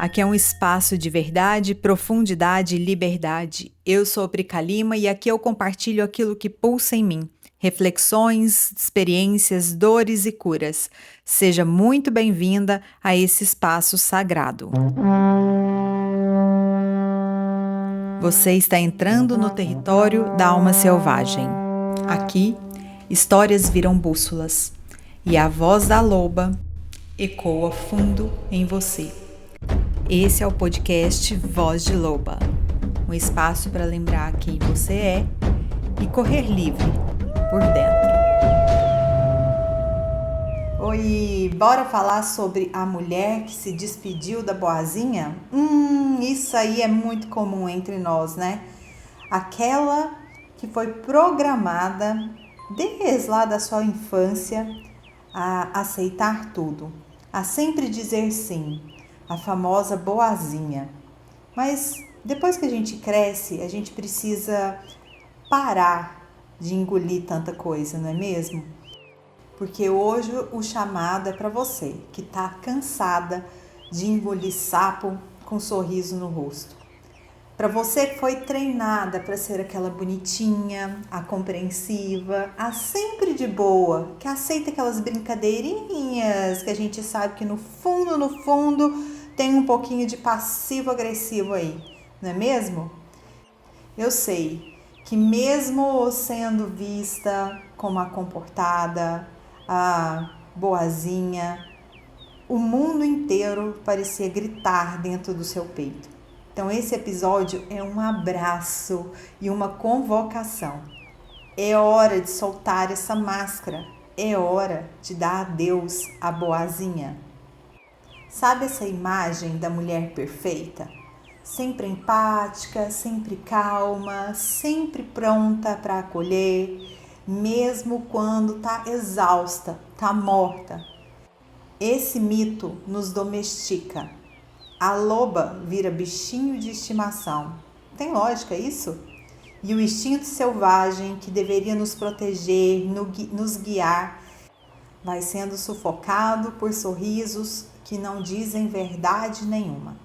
Aqui é um espaço de verdade, profundidade e liberdade. Eu sou Prica Lima e aqui eu compartilho aquilo que pulsa em mim. Reflexões, experiências, dores e curas. Seja muito bem-vinda a esse espaço sagrado. Você está entrando no território da alma selvagem. Aqui, histórias viram bússolas e a voz da loba ecoa fundo em você. Esse é o podcast Voz de Loba, um espaço para lembrar quem você é e correr livre por dentro. Oi, bora falar sobre a mulher que se despediu da boazinha? Isso aí é muito comum entre nós, né? Aquela que foi programada desde lá da sua infância a aceitar tudo, a sempre dizer sim. A famosa boazinha. Mas depois que a gente cresce, a gente precisa parar de engolir tanta coisa, não é mesmo? Porque hoje o chamado é para você que está cansada de engolir sapo com um sorriso no rosto. Para você que foi treinada para ser aquela bonitinha, a compreensiva, a sempre de boa, que aceita aquelas brincadeirinhas que a gente sabe que no fundo, tem um pouquinho de passivo-agressivo aí, não é mesmo? Eu sei que mesmo sendo vista como a comportada, a boazinha, o mundo inteiro parecia gritar dentro do seu peito. Então esse episódio é um abraço e uma convocação. É hora de soltar essa máscara, é hora de dar adeus à boazinha. Sabe essa imagem da mulher perfeita? Sempre empática, sempre calma, sempre pronta para acolher, mesmo quando tá exausta, tá morta. Esse mito nos domestica. A loba vira bichinho de estimação. Tem lógica isso? E o instinto selvagem que deveria nos proteger, nos guiar, vai sendo sufocado por sorrisos que não dizem verdade nenhuma.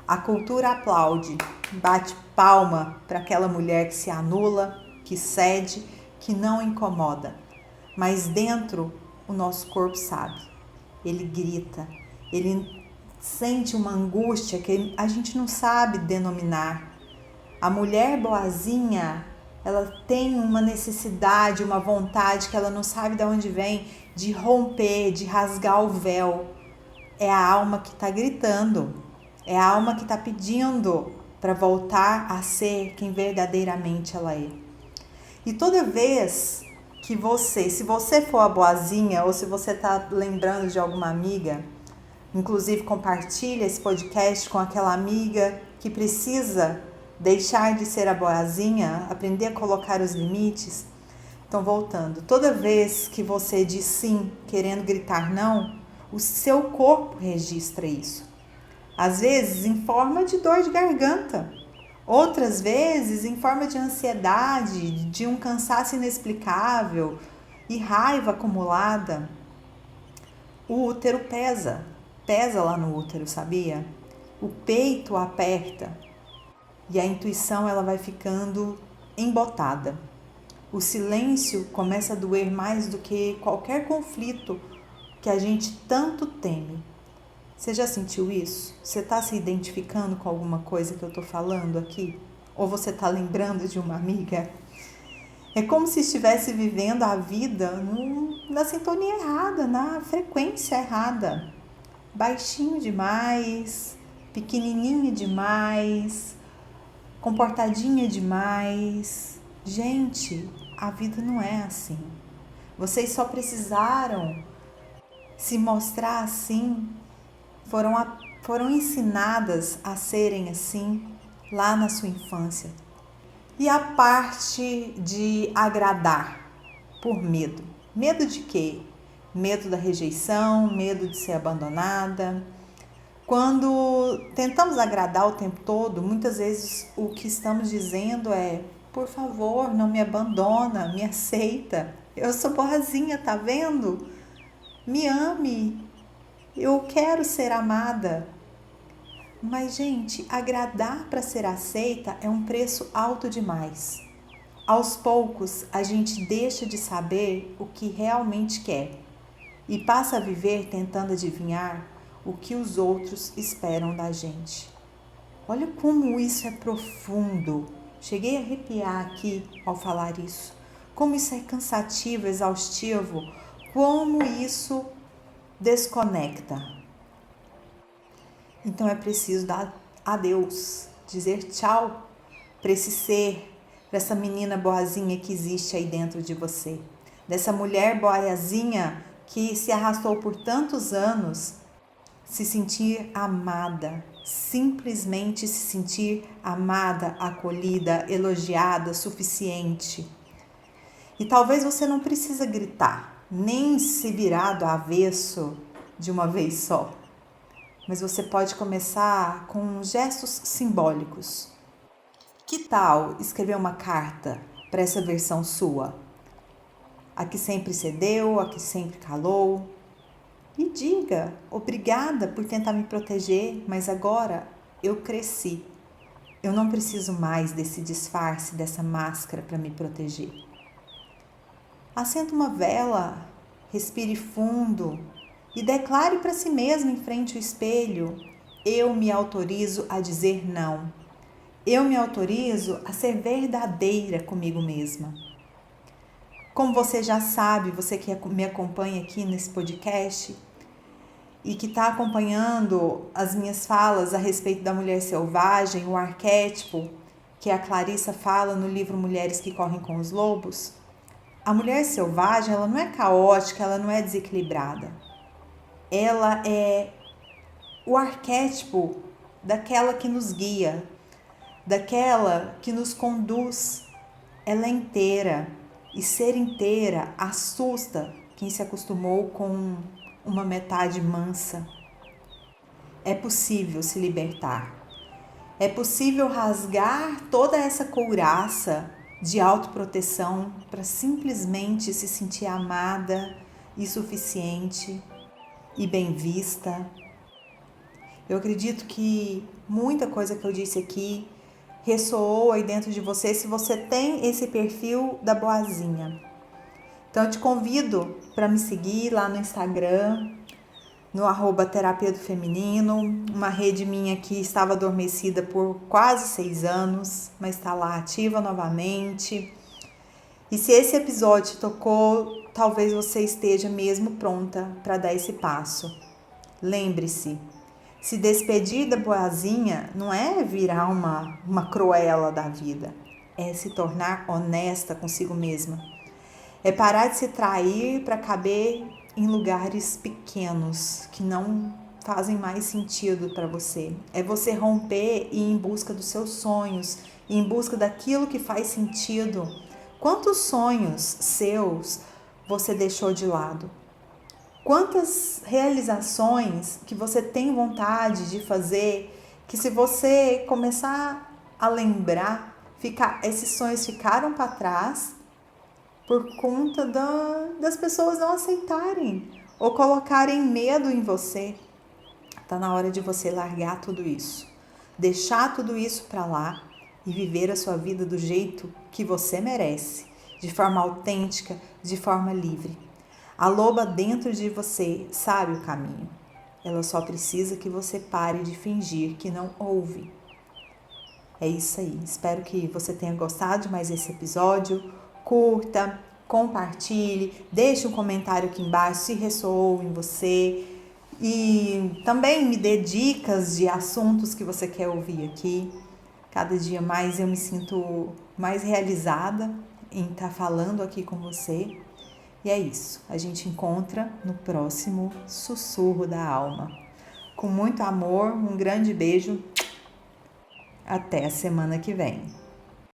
A cultura aplaude, bate palma para aquela mulher que se anula, que cede, que não incomoda. Mas dentro, o nosso corpo sabe. Ele grita, ele sente uma angústia que a gente não sabe denominar. A mulher boazinha, ela tem uma necessidade, uma vontade que ela não sabe de onde vem, de romper, de rasgar o véu. É a alma que está gritando, é a alma que está pedindo para voltar a ser quem verdadeiramente ela é. E toda vez que se você for a boazinha ou se você está lembrando de alguma amiga, inclusive compartilha esse podcast com aquela amiga que precisa deixar de ser a boazinha, aprender a colocar os limites. Então, voltando, toda vez que você diz sim, querendo gritar não, o seu corpo registra isso. Às vezes em forma de dor de garganta, outras vezes em forma de ansiedade, de um cansaço inexplicável e raiva acumulada. O útero pesa lá no útero, sabia? O peito aperta e a intuição ela vai ficando embotada. O silêncio começa a doer mais do que qualquer conflito que a gente tanto teme. Você já sentiu isso? Você está se identificando com alguma coisa que eu estou falando aqui? Ou você está lembrando de uma amiga? É como se estivesse vivendo a vida na sintonia errada, na frequência errada. Baixinho demais, pequenininha demais, comportadinha demais. Gente, a vida não é assim. Vocês só precisaram se mostrar assim, foram ensinadas a serem assim lá na sua infância. E a parte de agradar por medo. Medo de quê? Medo da rejeição, medo de ser abandonada. Quando tentamos agradar o tempo todo, muitas vezes o que estamos dizendo é: por favor, não me abandona, me aceita. Eu sou boazinha, tá vendo? Me ame. Eu quero ser amada. Mas, gente, agradar para ser aceita é um preço alto demais. Aos poucos, a gente deixa de saber o que realmente quer e passa a viver tentando adivinhar o que os outros esperam da gente. Olha como isso é profundo. Cheguei a arrepiar aqui ao falar isso. Como isso é cansativo, exaustivo, como isso desconecta. Então é preciso dar adeus, dizer tchau para esse ser, para essa menina boazinha que existe aí dentro de você, dessa mulher boazinha que se arrastou por tantos anos, se sentir amada, simplesmente se sentir amada, acolhida, elogiada, suficiente. E talvez você não precisa gritar, nem se virar do avesso de uma vez só. Mas você pode começar com gestos simbólicos. Que tal escrever uma carta para essa versão sua? A que sempre cedeu, a que sempre calou. E diga, obrigada por tentar me proteger, mas agora eu cresci. Eu não preciso mais desse disfarce, dessa máscara para me proteger. Acenda uma vela, respire fundo e declare para si mesmo em frente ao espelho: eu me autorizo a dizer não. Eu me autorizo a ser verdadeira comigo mesma. Como você já sabe, você que me acompanha aqui nesse podcast e que está acompanhando as minhas falas a respeito da mulher selvagem, o arquétipo que a Clarissa fala no livro Mulheres que Correm com os Lobos, a mulher selvagem, ela não é caótica, ela não é desequilibrada. Ela é o arquétipo daquela que nos guia, daquela que nos conduz. Ela é inteira, e ser inteira assusta quem se acostumou com uma metade mansa. É possível se libertar. É possível rasgar toda essa couraça de autoproteção para simplesmente se sentir amada e suficiente e bem vista. Eu acredito que muita coisa que eu disse aqui ressoou aí dentro de você se você tem esse perfil da boazinha. Então eu te convido para me seguir lá no Instagram, no @terapia do feminino, uma rede minha que estava adormecida por quase 6 anos, mas está lá ativa novamente. E se esse episódio te tocou, talvez você esteja mesmo pronta para dar esse passo. Lembre-se, se despedir da boazinha não é virar uma cruela da vida, é se tornar honesta consigo mesma. É parar de se trair para caber em lugares pequenos que não fazem mais sentido para você. É você romper e ir em busca dos seus sonhos, em busca daquilo que faz sentido. Quantos sonhos seus você deixou de lado? Quantas realizações que você tem vontade de fazer, que se você começar a lembrar, esses sonhos ficaram para trás por conta das pessoas não aceitarem ou colocarem medo em você. Tá na hora de você largar tudo isso, deixar tudo isso para lá e viver a sua vida do jeito que você merece, de forma autêntica, de forma livre. A loba dentro de você sabe o caminho. Ela só precisa que você pare de fingir que não ouve. É isso aí. Espero que você tenha gostado de mais esse episódio. Curta, compartilhe, deixe um comentário aqui embaixo se ressoou em você. E também me dê dicas de assuntos que você quer ouvir aqui. Cada dia mais eu me sinto mais realizada em estar falando aqui com você. E é isso, a gente encontra no próximo Sussurro da Alma. Com muito amor, um grande beijo. Até a semana que vem.